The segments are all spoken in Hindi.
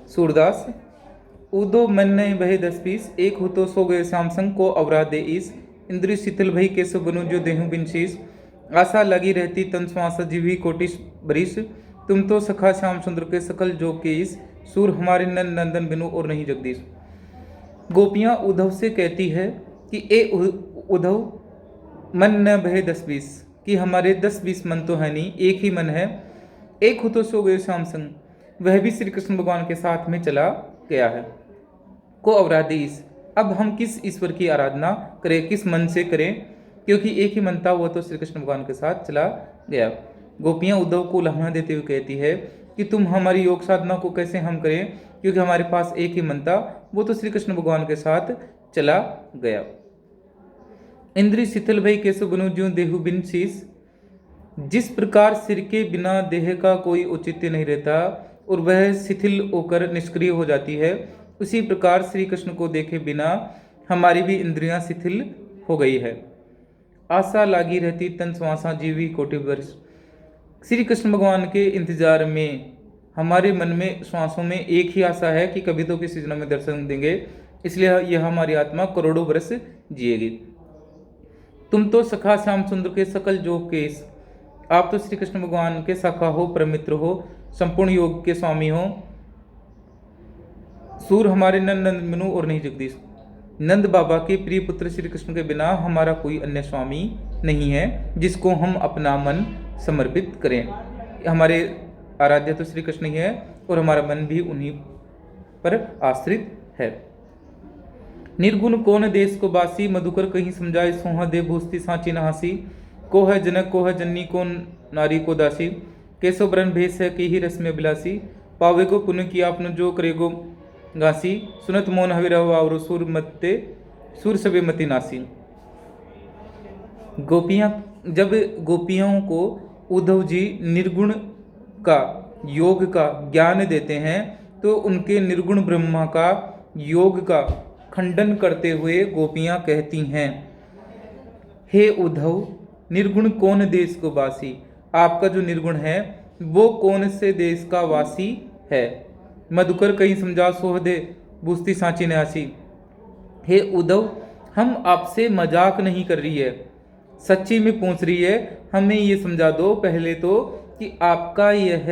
सूरदास। उदो मन नहीं बहे 10-20, एक हो तो सो गए श्याम संग को अवरा दे ईस। इंद्रिय शीतल भई केसु बनु जो देहु बिन शीस। आशा लगी रहती तन श्वास जीवी कोटिस बरिस। तुम तो सखा श्याम सुंदर के सकल जो के ईस। सूर हमारे नंद नंदन बिनु और नहीं जगदीश। गोपियां उद्धव से कहती है कि ए उद्धव, मन न बहे 10-20, कि हमारे 10-20 मन तो है नहीं, एक ही मन है। एक हो तो सो गए श्याम संग, वह भी श्री कृष्ण भगवान के साथ में चला गया है। को अवराधीस, अब हम किस ईश्वर की आराधना करें, किस मन से करें, क्योंकि एक ही मन था, वो तो श्री कृष्ण भगवान के साथ चला गया। गोपियां उद्धव को उल्लाहना देते हुए कहती है कि तुम हमारी योग साधना को कैसे हम करें, क्योंकि हमारे पास एक ही मन था, वो तो श्री कृष्ण भगवान के साथ चला गया। इंद्रिय शिथिल भई केसु बनु ज्यों देहु बिन शीस। जिस प्रकार सिर के बिना देह का कोई औचित्य नहीं रहता और वह शिथिल होकर निष्क्रिय हो जाती है, उसी प्रकार श्री कृष्ण को देखे बिना हमारी भी इंद्रियां शिथिल हो गई है। आशा लागी रहती तन श्वासा जीवी कोटि वर्ष। श्री कृष्ण भगवान के इंतजार में हमारे मन में, श्वासों में एक ही आशा है कि कभी तो किसी जन्म में दर्शन देंगे, इसलिए यह हमारी आत्मा करोड़ों वर्ष जिएगी। तुम तो सखा श्याम सुंदर के सकल जोग केस। आप तो श्री कृष्ण भगवान के सखा हो, परमित्र हो, संपूर्ण योग के स्वामी हो। सूर हमारे नंद नंद बिनु और नहीं जगदीश। नंद बाबा के प्रिय पुत्र श्री कृष्ण के बिना हमारा कोई अन्य स्वामी नहीं है जिसको हम अपना मन समर्पित करें। हमारे आराध्य तो श्री कृष्ण ही है और हमारा मन भी उन्हीं पर आश्रित है। निर्गुण कौन देश को बासी, मधुकर कहीं समझाए सोहा दे भूस्ती सांची नहासी। को है जनक को है जननी को नारी को दासी। केसो ब्रन भेष है की ही रस में अभिलासी। पावे को पुण्य किया आपने जो करेगो गासी। सुनत मोन हविरह वावरो सूर मत्ते सूर सबे मति नासी। जब गोपियों को उद्धव जी निर्गुण का, योग का ज्ञान देते हैं तो उनके निर्गुण ब्रह्मा का, योग का खंडन करते हुए गोपियां कहती हैं, हे उद्धव, निर्गुण कौन देश को वासी। आपका जो निर्गुण है वो कौन से देश का वासी है। मधुकर कहीं समझा सोह दे बूझती सांची न्यासी। हे उद्धव, हम आपसे मजाक नहीं कर रही है, सच्ची में पूछ रही है, हमें ये समझा दो पहले तो कि आपका यह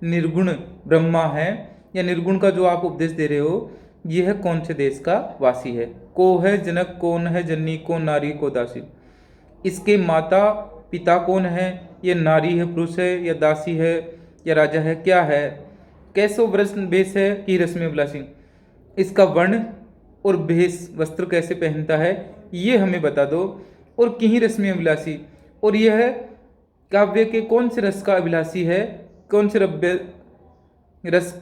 निर्गुण ब्रह्मा है या निर्गुण का जो आप उपदेश दे रहे हो, यह कौन से देश का वासी है। को है जनक, कौन है जननी, कौन नारी को दासी। इसके माता पिता कौन है, ये नारी है, पुरुष है, या दासी है, या राजा है, क्या है। कैसो वेश है कि रस्म विलासी। इसका वर्ण और भेष, वस्त्र कैसे पहनता है, ये हमें बता दो। और किही रस्म अभिलाषी, और यह काव्य के कौन से रस का अभिलाषी है, कौन से रस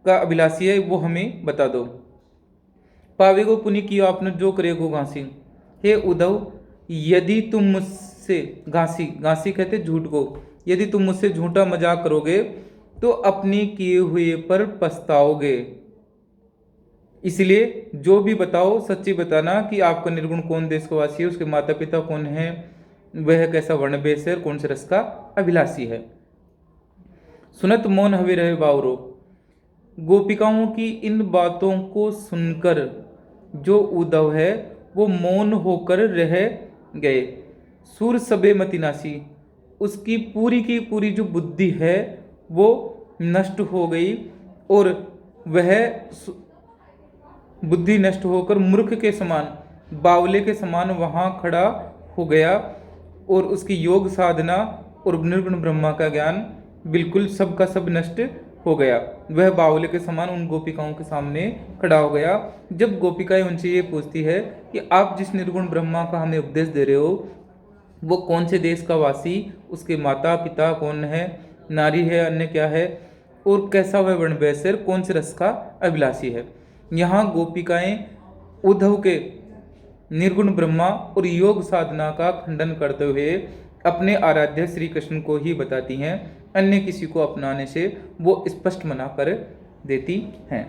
का अभिलाषी है, वो हमें बता दो। पावे को पुनि किया आपने जो करेगो घासी। हे उद्धव, यदि तुम मुझसे घासी कहते झूठ को, यदि तुम मुझसे झूठा मजाक करोगे तो अपने किए हुए पर पछताओगे। इसलिए जो भी बताओ सच्ची बताना कि आपका निर्गुण कौन देश का वासी है, उसके माता पिता कौन है, वह कैसा वर्ण भेष है, कौन से रस का अभिलाषी है। सुनत मौन हवे रहे बावरो। गोपिकाओं की इन बातों को सुनकर जो उद्धव है वो मौन होकर रह गए। सूर सबे मतिनाशी, उसकी पूरी की पूरी जो बुद्धि है वो नष्ट हो गई और वह बुद्धि नष्ट होकर मूर्ख के समान, बावले के समान वहाँ खड़ा हो गया और उसकी योग साधना और निर्गुण ब्रह्मा का ज्ञान बिल्कुल सब का सब नष्ट हो गया। वह बावले के समान उन गोपिकाओं के सामने खड़ा हो गया। जब गोपिकाएं उनसे ये पूछती है कि आप जिस निर्गुण ब्रह्मा का हमें उपदेश दे रहे हो वो कौन से देश का वासी, उसके माता पिता कौन है, नारी है, अन्य क्या है, और कैसा वह वर्ण वैश्य, कौन से रस का अभिलाषी है। यहाँ गोपिकाएं उद्धव के निर्गुण ब्रह्मा और योग साधना का खंडन करते हुए अपने आराध्य श्री कृष्ण को ही बताती हैं, अन्य किसी को अपनाने से वो स्पष्ट मना कर देती हैं।